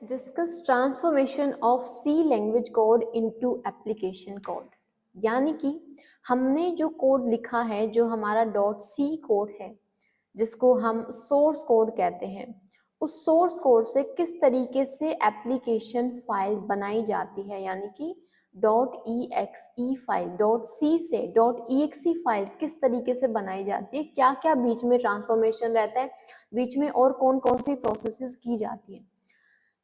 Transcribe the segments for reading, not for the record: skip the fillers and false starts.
Discuss transformation of C language code into application code. यानी कि हमने जो कोड लिखा है, जो हमारा डॉट सी कोड है, जिसको हम सोर्स कोड कहते हैं, उस सोर्स कोड से किस तरीके से एप्लीकेशन फाइल बनाई जाती है, यानी कि डॉट ई एक्स ई फाइल, डॉट सी से डॉट ई एक्स ई फाइल किस तरीके से बनाई जाती है, क्या क्या बीच में ट्रांसफॉर्मेशन रहता है, बीच में और कौन कौन सी प्रोसेसेस की जाती है।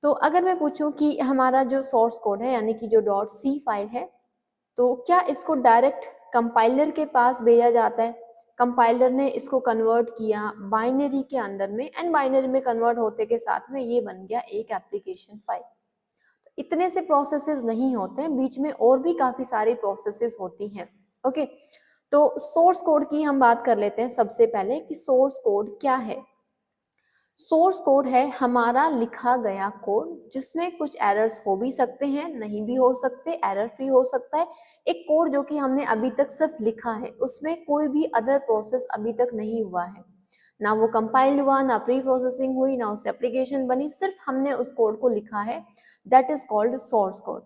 तो अगर मैं पूछूं कि हमारा जो सोर्स कोड है, यानी कि जो डॉट सी फाइल है, तो क्या इसको डायरेक्ट कंपाइलर के पास भेजा जाता है, कंपाइलर ने इसको कन्वर्ट किया बाइनरी के अंदर में, एंड बाइनरी में कन्वर्ट होते के साथ में ये बन गया एक एप्लीकेशन फाइल। तो इतने से प्रोसेसेस नहीं होते हैं, बीच में और भी काफी सारी प्रोसेसेस होती हैं। ओके, तो सोर्स कोड की हम बात कर लेते हैं सबसे पहले कि सोर्स कोड क्या है। सोर्स कोड है हमारा लिखा गया कोड, जिसमें कुछ एरर्स हो भी सकते हैं, नहीं भी हो सकते, एरर फ्री हो सकता है। एक कोड जो कि हमने अभी तक सिर्फ लिखा है, उसमें कोई भी अदर प्रोसेस अभी तक नहीं हुआ है, ना वो कंपाइल हुआ, ना प्री प्रोसेसिंग हुई, ना उससे एप्लीकेशन बनी, सिर्फ हमने उस कोड को लिखा है। That is called source code.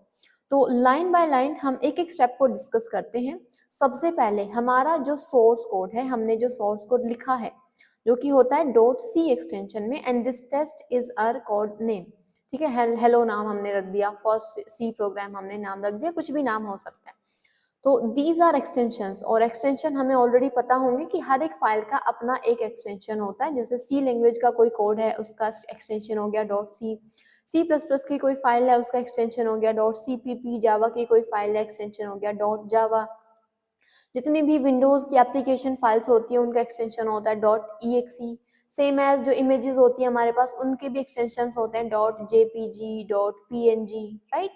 तो लाइन बाय लाइन हम एक एक स्टेप को डिस्कस करते हैं। सबसे पहले हमारा जो सोर्स कोड है, हमने जो सोर्स कोड लिखा है, जो कि होता है डॉट सी एक्सटेंशन में, and this test is our code name. ठीक है, हेलो नाम हमने रख दिया, फर्स्ट सी प्रोग्राम हमने नाम रख दिया, कुछ भी नाम हो सकता है। तो दीज आर एक्सटेंशंस, और एक्सटेंशन हमें ऑलरेडी पता होंगे कि हर एक फाइल का अपना एक एक्सटेंशन होता है। जैसे सी लैंग्वेज का कोई कोड है, उसका एक्सटेंशन हो गया dot C. C plus plus की कोई फाइल है, उसका एक्सटेंशन हो गया dot C P P. Java की कोई फाइल है, एक्सटेंशन हो गया डॉट जावा। जितनी भी विंडोज की एप्लीकेशन फाइल्स होती है, उनका एक्सटेंशन होता है डॉट ई एक्स ई। सेम एज जो इमेजेस होती है हमारे पास, उनके भी एक्सटेंशन होते हैं dot JPG, dot PNG, right.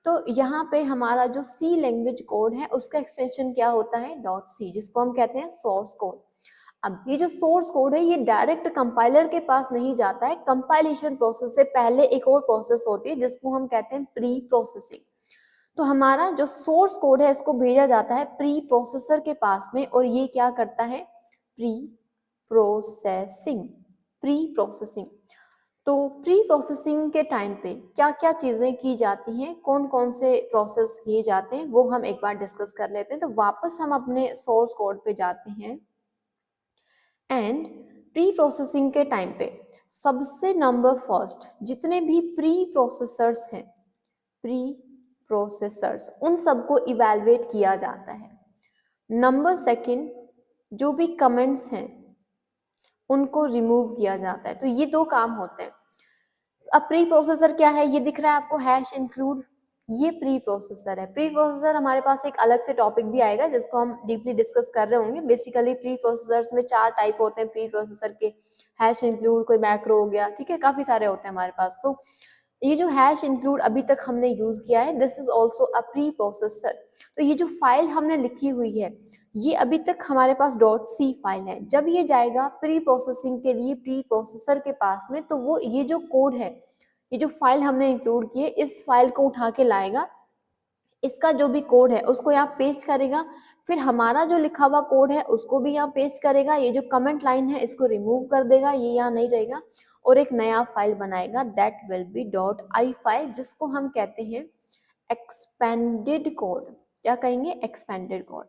तो यहाँ पे हमारा जो सी लैंग्वेज कोड है, उसका एक्सटेंशन क्या होता है, डॉट सी, जिसको हम कहते हैं सोर्स कोड। अब ये जो सोर्स कोड है, ये डायरेक्ट कंपाइलर के पास नहीं जाता है। कंपाइलेशन प्रोसेस से पहले एक और प्रोसेस होती है, जिसको हम कहते हैं प्री प्रोसेसिंग। तो हमारा जो सोर्स कोड है, इसको भेजा जाता है प्री प्रोसेसर के पास में, और ये क्या करता है, प्री प्रोसेसिंग। प्री प्रोसेसिंग, तो प्री प्रोसेसिंग के टाइम पे क्या क्या चीजें की जाती हैं, कौन कौन से प्रोसेस किए जाते हैं, वो हम एक बार डिस्कस कर लेते हैं। तो वापस हम अपने सोर्स कोड पे जाते हैं, एंड प्री प्रोसेसिंग के टाइम पे सबसे नंबर फर्स्ट जितने भी प्री प्रोसेसर्स हैं, प्री प्रोसेसर्स, उन सबको इवैल्यूएट किया जाता है। नंबर सेकंड, जो भी कमेंट्स हैं उनको रिमूव किया जाता है। तो ये दो काम होते हैं। अब प्री प्रोसेसर क्या है, ये दिख रहा है आपको, हैश इंक्लूड, ये प्री प्रोसेसर है। प्री प्रोसेसर हमारे पास एक अलग से टॉपिक भी आएगा, जिसको हम डीपली डिस्कस कर रहे होंगे। बेसिकली प्री प्रोसेसर्स में 4 टाइप होते हैं प्री प्रोसेसर के, हैश इंक्लूड, कोई मैक्रो हो गया, ठीक है, काफी सारे होते हैं हमारे पास। तो ये जो हैश इंक्लूड अभी तक हमने यूज किया है, this is also a pre processor. तो ये जो फाइल हमने लिखी हुई है, ये अभी तक हमारे पास डॉट सी फाइल है। जब ये जाएगा प्री प्रोसेसिंग के लिए प्री प्रोसेसर के पास में, तो वो ये जो कोड है, ये जो फाइल हमने इंक्लूड की है, इस फाइल को उठा के लाएगा, इसका जो भी कोड है उसको यहाँ पेस्ट करेगा, फिर हमारा जो लिखा हुआ कोड है उसको भी यहाँ पेस्ट करेगा, ये जो कमेंट लाइन है इसको रिमूव कर देगा, ये यहाँ नहीं रहेगा, और एक नया फाइल बनाएगा, that will be dot I file, जिसको हम कहते हैं एक्सपेंडेड कोड। क्या कहेंगे, एक्सपेंडेड कोड।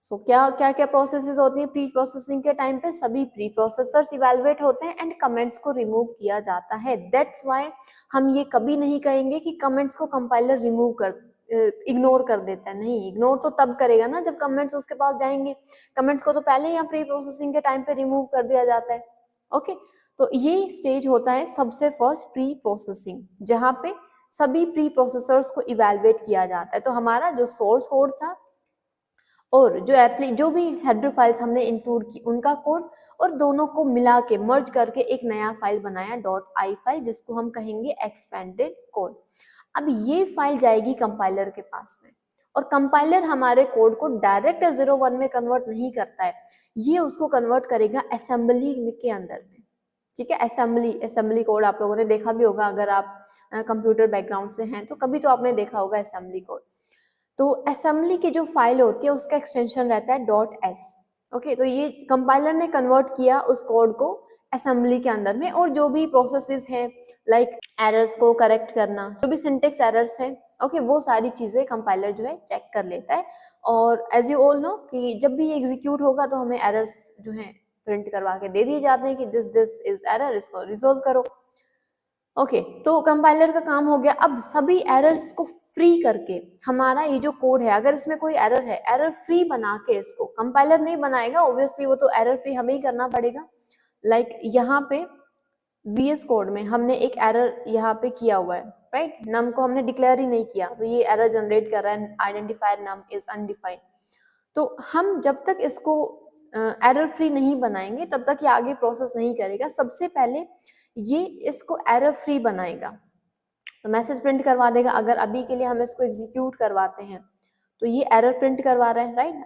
सो क्या क्या क्या प्रोसेसेस होती हैं प्री प्रोसेसिंग के टाइम पे, सभी प्री प्रोसेसर्स इवैल्यूएट होते हैं एंड कमेंट्स को रिमूव किया जाता है। दैट्स व्हाई हम ये कभी नहीं कहेंगे कि कमेंट्स को कंपाइलर रिमूव कर इग्नोर कर देता है। नहीं, इग्नोर तो तब करेगा ना जब कमेंट्स उसके पास जाएंगे। कमेंट्स को तो पहले ही प्री प्रोसेसिंग के टाइम पे रिमूव कर दिया जाता है। ओके, तो ये स्टेज होता है सबसे फर्स्ट प्री प्रोसेसिंग, जहां पे सभी प्री प्रोसेसर्स को इवैल्यूएट किया जाता है। तो हमारा जो सोर्स कोड था, और जो भी हेडर फाइल्स हमने इंक्लूड की, उनका कोड, और दोनों को मिला के मर्ज करके एक नया फाइल बनाया डॉट आई फाइल, जिसको हम कहेंगे एक्सपेंडेड कोड। अब ये फाइल जाएगी कंपाइलर के पास में, और कंपाइलर हमारे कोड को डायरेक्ट 0-1 में कन्वर्ट नहीं करता है, ये उसको कन्वर्ट करेगा असेंबली के अंदर में। ठीक है, असेंबली कोड आप लोगों ने देखा भी होगा, अगर आप कंप्यूटर बैकग्राउंड से हैं तो कभी तो आपने देखा होगा असेंबली कोड। तो असेंबली की जो फाइल होती है उसका एक्सटेंशन रहता है डॉट एस। ओके, तो ये कंपाइलर ने कन्वर्ट किया उस कोड को असेंबली के अंदर में, और जो भी प्रोसेसेस हैं लाइक एरर्स को करेक्ट करना, जो भी सिंटेक्स एरर्स हैं, ओके, वो सारी चीजें कंपाइलर जो है चेक कर लेता है। और एज यू ऑल नो कि जब भी ये एग्जीक्यूट होगा तो हमें एरर्स जो हैं प्रिंट करवा के दे दिए जाते हैं कि दिस इज एरर, इसको रिजोल्व करो। ओके, तो कंपाइलर का काम हो गया। अब सभी एरर्स को फ्री करके हमारा ये जो कोड है, अगर इसमें कोई एरर है, एरर फ्री बना के, इसको कंपाइलर नहीं बनाएगा ऑब्वियसली, वो तो एरर फ्री हमें ही करना पड़ेगा। लाइक यहाँ पे VS कोड में हमने एक एरर यहाँ पे किया हुआ है, राइट, नम को हमने डिक्लेयर ही नहीं किया, तो ये एरर जनरेट कर रहा है, आइडेंटिफायर नम इज अनडिफाइंड। तो हम जब तक इसको एरर फ्री नहीं बनाएंगे तब तक ये आगे प्रोसेस नहीं करेगा। सबसे पहले ये इसको एरर फ्री बनाएगा, तो मैसेज प्रिंट करवा देगा। अगर अभी के लिए हम इसको एग्जीक्यूट करवाते हैं तो ये एरर प्रिंट करवा रहा है, राइट,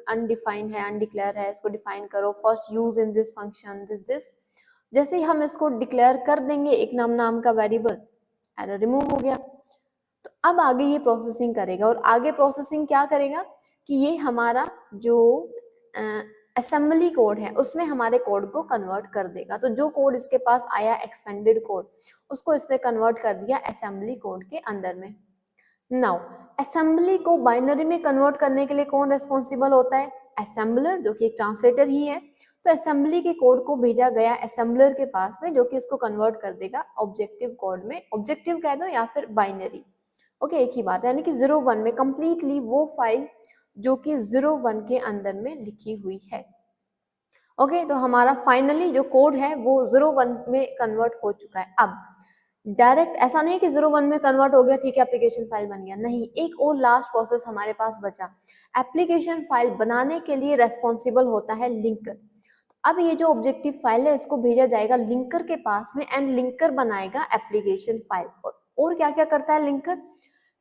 अनडिफाइंड है, अनडिक्लेयर है, इसको डिफाइन करो, first use in this function this. जैसे ही हम इसको डिक्लेयर कर देंगे एक नाम का वेरिएबल, एरर रिमूव हो गया। तो अब आगे ये प्रोसेसिंग करेगा, और आगे प्रोसेसिंग क्या करेगा कि ये हमारा जो असेंबली कोड है उसमें हमारे कोड को कन्वर्ट कर देगा। तो जो कोड इसके पास आया एक्सपेंडेड कोड, उसको इसने कन्वर्ट कर दिया असेंबली कोड के अंदर में। नाउ असेंबली को बाइनरी में कन्वर्ट करने के लिए कौन रेस्पॉन्सिबल होता है? असेंबलर, जो कि एक ट्रांसलेटर ही है। तो असेंबली के कोड को भेजा गया असेंबलर के पास में, जो कि इसको कन्वर्ट कर देगा ऑब्जेक्टिव कोड में। ऑब्जेक्टिव कह दो या फिर बाइनरी, ओके, एक ही बात है, यानी कि 0-1 में कंप्लीटली वो फाइल जो कि 0-1 के अंदर में लिखी हुई है। ओके, तो हमारा फाइनली जो कोड है वो 0-1 में कन्वर्ट हो चुका है। अब डायरेक्ट ऐसा नहीं कि 0-1 में कन्वर्ट हो गया, ठीक है, एप्लीकेशन फाइल बन गया, नहीं, एक और लास्ट प्रोसेस हमारे पास बचा। एप्लीकेशन फाइल बनाने के लिए रेस्पॉन्सिबल होता है लिंकर। अब ये जो ऑब्जेक्टिव फाइल है इसको भेजा जाएगा लिंकर के पास में, एंड लिंकर बनाएगा एप्लीकेशन फाइल। और क्या क्या करता है लिंकर?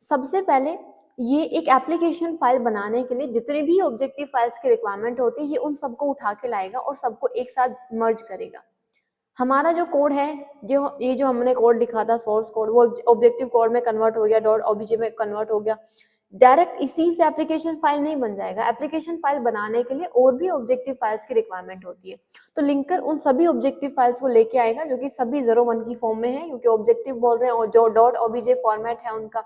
सबसे पहले ये एक एप्लीकेशन फाइल बनाने के लिए जितने भी ऑब्जेक्टिव फाइल्स की रिक्वायरमेंट होती है, ये उन सबको उठा के लाएगा और सबको एक साथ मर्ज करेगा। हमारा जो कोड है, जो ये जो हमने कोड लिखा था सोर्स कोड, वो ऑब्जेक्टिव कोड में कन्वर्ट हो गया, .obj में कन्वर्ट हो गया। डायरेक्ट इसी से एप्लीकेशन फाइल नहीं बन जाएगा। एप्लीकेशन फाइल बनाने के लिए और भी ऑब्जेक्टिव फाइल्स की रिक्वायरमेंट होती है, तो लिंकर उन सभी ऑब्जेक्टिव फाइल्स को लेके आएगा जो कि सभी 0-1 की फॉर्म में है, क्योंकि ऑब्जेक्टिव बोल रहे हैं और जो .obj फॉर्मेट है उनका,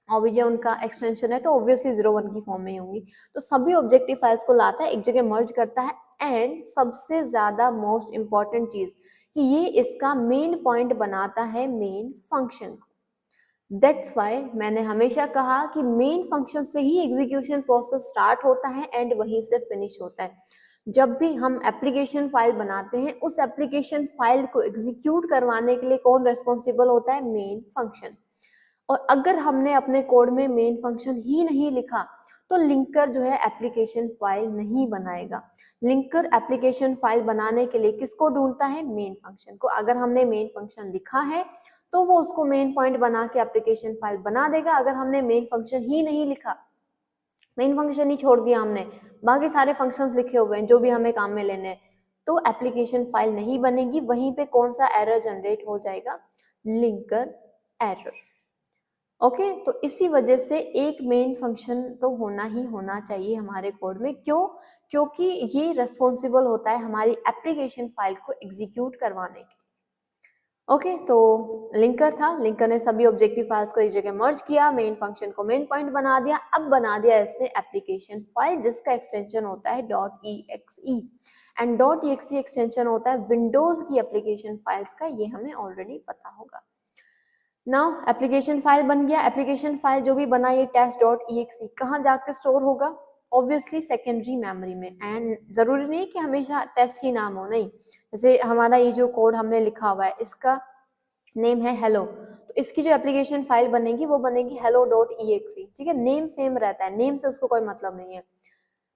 .obj उनका एक्सटेंशन है, तो ऑब्वियसली 0-1 की फॉर्म में ही होंगी। तो सभी ऑब्जेक्टिव फाइल्स को लाता है, एक जगह मर्ज करता है, एंड सबसे ज्यादा मोस्ट इंपॉर्टेंट चीज कि ये इसका मेन पॉइंट बनाता है मेन फंक्शन को। दैट्स वाई मैंने हमेशा कहा कि मेन फंक्शन से ही एग्जीक्यूशन प्रोसेस स्टार्ट होता है एंड वहीं से फिनिश होता है। जब भी हम एप्लीकेशन फाइल बनाते हैं, उस एप्लीकेशन फाइल को एग्जीक्यूट करवाने के लिए कौन रेस्पॉन्सिबल होता है? Main function. और अगर हमने अपने कोड में मेन फंक्शन ही नहीं लिखा तो लिंकर जो है एप्लीकेशन फाइल नहीं बनाएगा। लिंकर एप्लीकेशन फाइल बनाने के लिए किसको ढूंढता है? मेन फंक्शन को। अगर हमने मेन फंक्शन लिखा है तो वो उसको मेन पॉइंट बना के एप्लीकेशन फाइल बना देगा। अगर हमने मेन फंक्शन ही नहीं लिखा, मेन फंक्शन ही छोड़ दिया हमने, बाकी सारे फंक्शंस लिखे हुए हैं जो भी हमें काम में लेने हैं, तो एप्लीकेशन फाइल नहीं बनेगी। वहीं पे कौन सा एरर जनरेट हो जाएगा? Linker error. ओके, तो इसी वजह से एक मेन फंक्शन तो होना ही होना चाहिए हमारे कोड में। क्यों? क्योंकि ये रेस्पॉन्सिबल होता है हमारी एप्लीकेशन फाइल को एग्जीक्यूट करवाने के। ओके, तो लिंकर था, लिंकर ने सभी ऑब्जेक्टिव फाइल्स को एक जगह मर्ज किया, मेन फंक्शन को मेन पॉइंट बना दिया। अब बना दिया इससे एप्लीकेशन फाइल जिसका एक्सटेंशन होता है .exe, एंड .exe एक्सटेंशन होता है विंडोज की एप्लीकेशन फाइल्स का, ये हमें ऑलरेडी पता होगा। नाउ एप्लीकेशन फाइल बन गया। एप्लीकेशन फाइल जो भी बना ये test.exe कहाँ जाकर स्टोर होगा? ऑब्वियसली सेकेंडरी मेमोरी में। एंड जरूरी नहीं कि हमेशा टेस्ट ही नाम हो, नहीं, जैसे हमारा ये जो कोड हमने लिखा हुआ है इसका नेम है हेलो, तो इसकी जो एप्लीकेशन फाइल बनेगी वो बनेगी hello.exe, ठीक है, नेम सेम रहता है, नेम से उसको कोई मतलब नहीं है।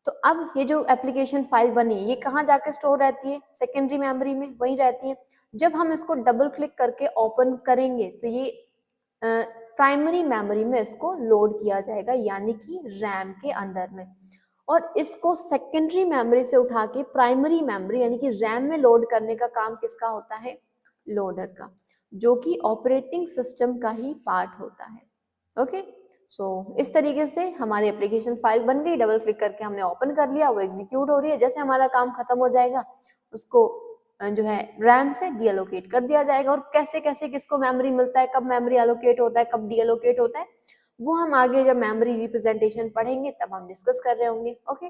तो अब ये जो एप्लीकेशन फाइल बनी ये कहाँ जाके स्टोर रहती है? सेकेंडरी मेमोरी में, वही रहती है। जब हम इसको डबल क्लिक करके ओपन करेंगे तो ये प्राइमरी मेमोरी में इसको लोड किया जाएगा, यानी कि रैम के अंदर में, और इसको सेकेंडरी मेमोरी से उठा के प्राइमरी मेमोरी यानी कि रैम में लोड करने का काम किसका होता है? लोडर का, जो कि ऑपरेटिंग सिस्टम का ही पार्ट होता है। ओके, सो इस तरीके से हमारी एप्लीकेशन फाइल बन गई, डबल क्लिक करके हमने ओपन कर लिया, वो एग्जीक्यूट हो रही है। जैसे हमारा काम खत्म हो जाएगा उसको जो है रैम से डीएलोकेट कर दिया जाएगा। और कैसे कैसे किसको मेमोरी मिलता है, कब मेमोरी एलोकेट होता है, कब डीएलोकेट होता है, वो हम आगे जब मेमोरी रिप्रेजेंटेशन पढ़ेंगे तब हम डिस्कस कर रहे होंगे। ओके।